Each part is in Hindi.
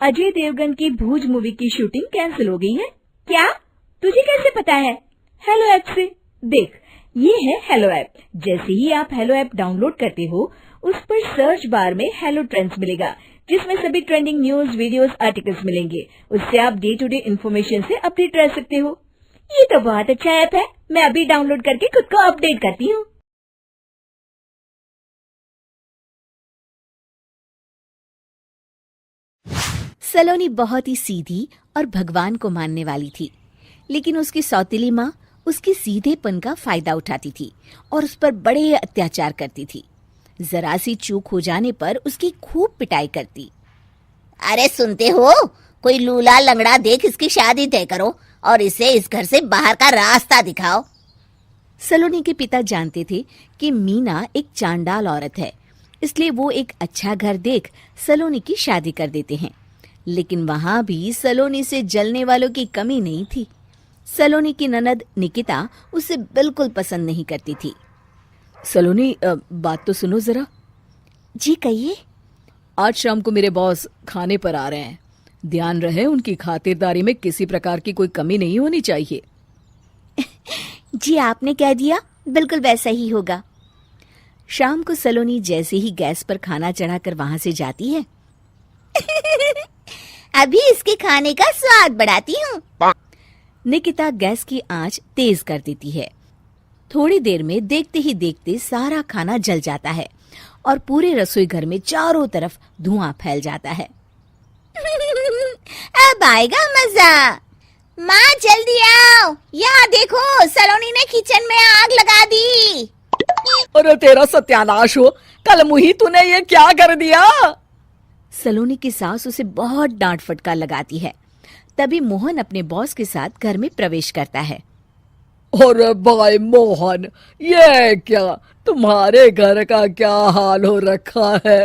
अजय देवगन की भूज मूवी की शूटिंग कैंसिल हो गई है। क्या? तुझे कैसे पता है? हेलो ऐप से देख, ये है हेलो ऐप। जैसे ही आप हेलो ऐप डाउनलोड करते हो, उस पर सर्च बार में हेलो ट्रेंड्स मिलेगा, जिसमें सभी ट्रेंडिंग न्यूज, वीडियोस, आर्टिकल्स मिलेंगे। उससे आप डे टू डे इन्फॉर्मेशन से अपडेट रह सकते हो। ये तो बहुत अच्छा ऐप है। मैं अभी डाउनलोड करके खुद को अपडेट करती हूँ। सलोनी बहुत ही सीधी और भगवान को मानने वाली थी, लेकिन उसकी सौतेली माँ उसके सीधेपन का फायदा उठाती थी और उस पर बड़े अत्याचार करती थी। जरा सी चूक हो जाने पर उसकी खूब पिटाई करती। अरे सुनते हो, कोई लूला लंगड़ा देख इसकी शादी तय करो और इसे इस घर से बाहर का रास्ता दिखाओ। सलोनी के पिता जानते थे कि मीना एक चांडाल औरत है, इसलिए वो एक अच्छा घर देख सलोनी की शादी कर देते हैं। लेकिन वहां भी सलोनी से जलने वालों की कमी नहीं थी। सलोनी की ननद निकिता उसे बिल्कुल पसंद नहीं करती थी। सलोनी, बात तो सुनो जरा। जी कहिए। आज शाम को मेरे बॉस खाने पर आ रहे हैं। ध्यान रहे उनकी खातिरदारी में किसी प्रकार की कोई कमी नहीं होनी चाहिए। जी आपने कह दिया, बिल्कुल वैसा ही होगा। शाम को सलोनी जैसे ही गैस पर खाना चढ़ाकर वहां से जाती है, अभी इसके खाने का स्वाद बढ़ाती हूँ। निकिता गैस की आंच तेज कर देती है। थोड़ी देर में देखते ही देखते सारा खाना जल जाता है और पूरे रसोई घर में चारों तरफ धुआं फैल जाता है। अब आएगा मजा। माँ जल्दी आओ, यहाँ देखो सलोनी ने किचन में आग लगा दी। अरे तेरा सत्यानाश हो, कल मुही तूने ये क्या कर दिया? सलोनी की सास उसे बहुत डांट फटकार लगाती है। तभी मोहन अपने बॉस के साथ घर में प्रवेश करता है। अरे भाई मोहन, ये क्या तुम्हारे घर का क्या हाल हो रखा है?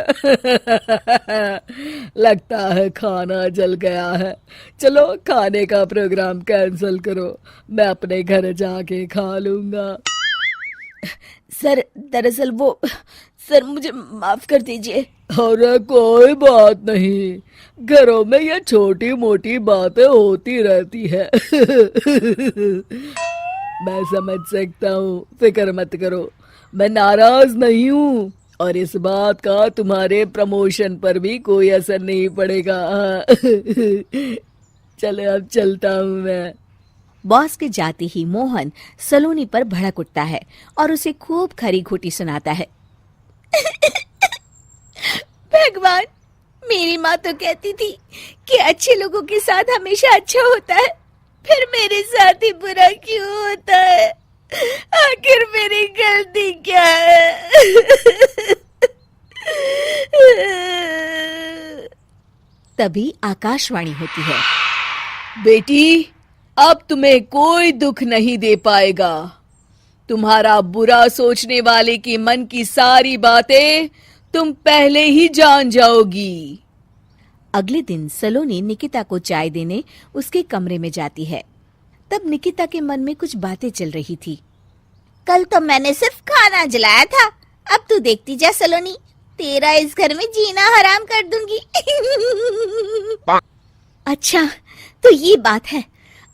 लगता है खाना जल गया है। चलो खाने का प्रोग्राम कैंसिल करो, मैं अपने घर जाके खा लूंगा। सर, दरअसल सर मुझे माफ कर दीजिए। अरे कोई बात नहीं, घरों में ये छोटी मोटी बातें होती रहती है। मैं समझ सकता हूँ, फिक्र मत करो, मैं नाराज नहीं हूँ और इस बात का तुम्हारे प्रमोशन पर भी कोई असर नहीं पड़ेगा। चलो अब चलता हूँ मैं। बॉस के जाते ही मोहन सलोनी पर भड़क उठता है और उसे खूब खरी खोटी सुनाता है। भगवान, मेरी माँ तो कहती थी कि अच्छे लोगों के साथ हमेशा अच्छा होता है, फिर मेरे साथ ही बुरा क्यों होता है? आखिर मेरी गलती क्या है? तभी आकाशवाणी होती है। बेटी, अब तुम्हें कोई दुख नहीं दे पाएगा। तुम्हारा बुरा सोचने वाले के मन की सारी बातें तुम पहले ही जान जाओगी। अगले दिन सलोनी निकिता को चाय देने उसके कमरे में जाती है। तब निकिता के मन में कुछ बातें चल रही थी। कल तो मैंने सिर्फ खाना जलाया था, अब तू देखती जा सलोनी, तेरा इस घर में जीना हराम कर दूंगी। अच्छा, तो ये बात है,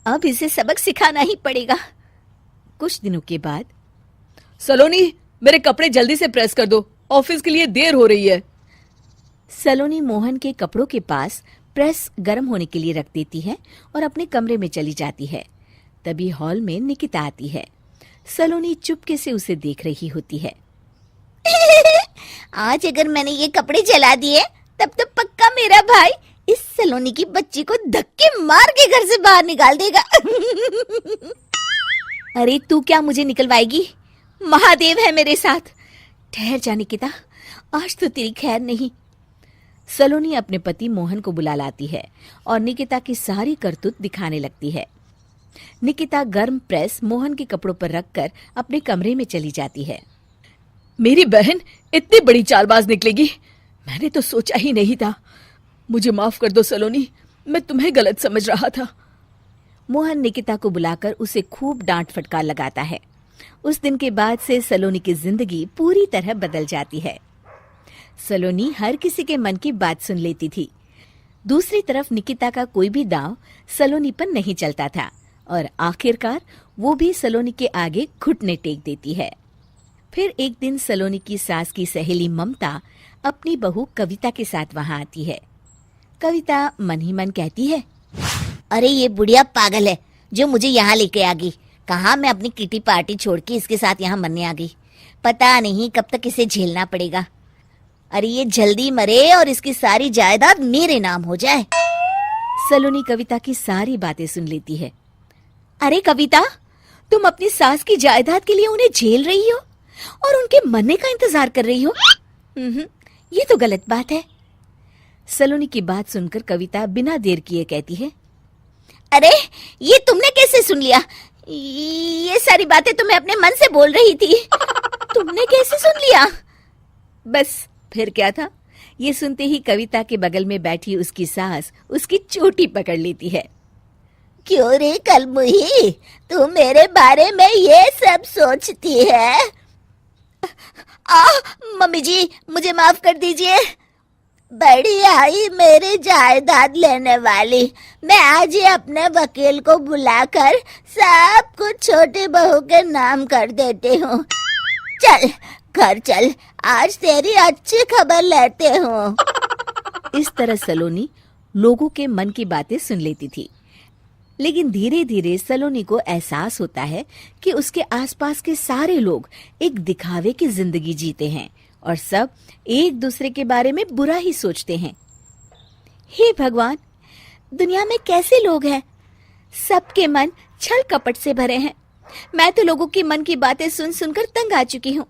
अब इसे सबक सिखाना ही पड़ेगा। कुछ दिनों के बाद, सलोनी, मेरे कपड़े जल्दी से प्रेस कर दो, ऑफिस के लिए देर हो रही है। सलोनी मोहन के कपड़ों के पास प्रेस गर्म होने के लिए रख देती है और अपने कमरे में चली जाती है। तभी हॉल में निकिता आती है। सलोनी चुपके से उसे देख रही होती है। आज अगर मैंने ये कपड़े जला दिए, तब तो पक्का मेरा भाई इस सलोनी की बच्ची को धक्के मार के घर से बाहर निकाल देगा। अरे तू क्या मुझे निकलवाएगी? महादेव है मेरे साथ। ठहर जा निकिता, आज तो तेरी खैर नहीं। सलोनी अपने पति मोहन को बुला लाती है और निकिता की सारी करतूत दिखाने लगती है। निकिता गर्म प्रेस मोहन के कपड़ों पर रखकर अपने कमरे में चली जाती है। मेरी बहन इतनी बड़ी चालबाज निकलेगी, मैंने तो सोचा ही नहीं था। मुझे माफ कर दो सलोनी, मैं तुम्हें गलत समझ रहा था। मोहन निकिता को बुलाकर उसे खूब डांट फटकार लगाता है। उस दिन के बाद से सलोनी की जिंदगी पूरी तरह बदल जाती है। सलोनी हर किसी के मन की बात सुन लेती थी। दूसरी तरफ निकिता का कोई भी दांव सलोनी पर नहीं चलता था और आखिरकार वो भी सलोनी के आगे घुटने टेक देती है। फिर एक दिन सलोनी की सास की सहेली ममता अपनी बहू कविता के साथ वहां आती है। कविता मन ही मन कहती है, अरे ये बुढ़िया पागल है जो मुझे यहाँ लेके आ गई। कहाँ मैं अपनी किटी पार्टी छोड़ के इसके साथ यहाँ मरने आ गई। पता नहीं कब तक इसे झेलना पड़ेगा। अरे ये जल्दी मरे और इसकी सारी जायदाद मेरे नाम हो जाए। सलोनी कविता की सारी बातें सुन लेती है। अरे कविता, तुम अपनी सास की जायदाद के लिए उन्हें झेल रही हो और उनके मरने का इंतजार कर रही हो। ये तो गलत बात है। सलोनी की बात सुनकर कविता बिना देर किए कहती है, अरे ये तुमने कैसे सुन लिया? ये सारी बातें तो मैं अपने मन से बोल रही थी। तुमने कैसे सुन लिया? बस फिर क्या था। ये सुनते ही कविता के बगल में बैठी उसकी सास उसकी चोटी पकड़ लेती है। क्यों रे कलमुही, तू मेरे बारे में ये सब सोचती है? मम्मी जी मुझे माफ कर दीजिए। बड़ी आई मेरी जायदाद लेने वाली। मैं आज ही अपने वकील को बुलाकर सब कुछ छोटी बहू के नाम कर देती हूँ। चल घर चल, आज तेरी अच्छी खबर लेते हूँ। इस तरह सलोनी लोगों के मन की बातें सुन लेती थी, लेकिन धीरे धीरे सलोनी को एहसास होता है कि उसके आसपास के सारे लोग एक दिखावे की जिंदगी जीते हैं और सब एक दूसरे के बारे में बुरा ही सोचते हैं। हे भगवान, दुनिया में कैसे लोग हैं? सबके मन छल कपट से भरे हैं। मैं तो लोगों के मन की बातें सुन सुनकर तंग आ चुकी हूँ।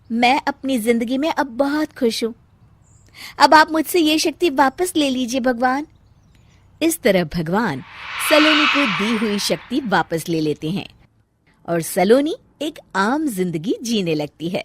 मैं अपनी जिंदगी में अब बहुत खुश हूँ। अब आप मुझसे ये शक्ति वापस ले लीजिए भगवान। इस तरह भगवान सलोनी को दी हुई शक्ति वापस ले लेते हैं और सलोनी एक आम जिंदगी जीने लगती है।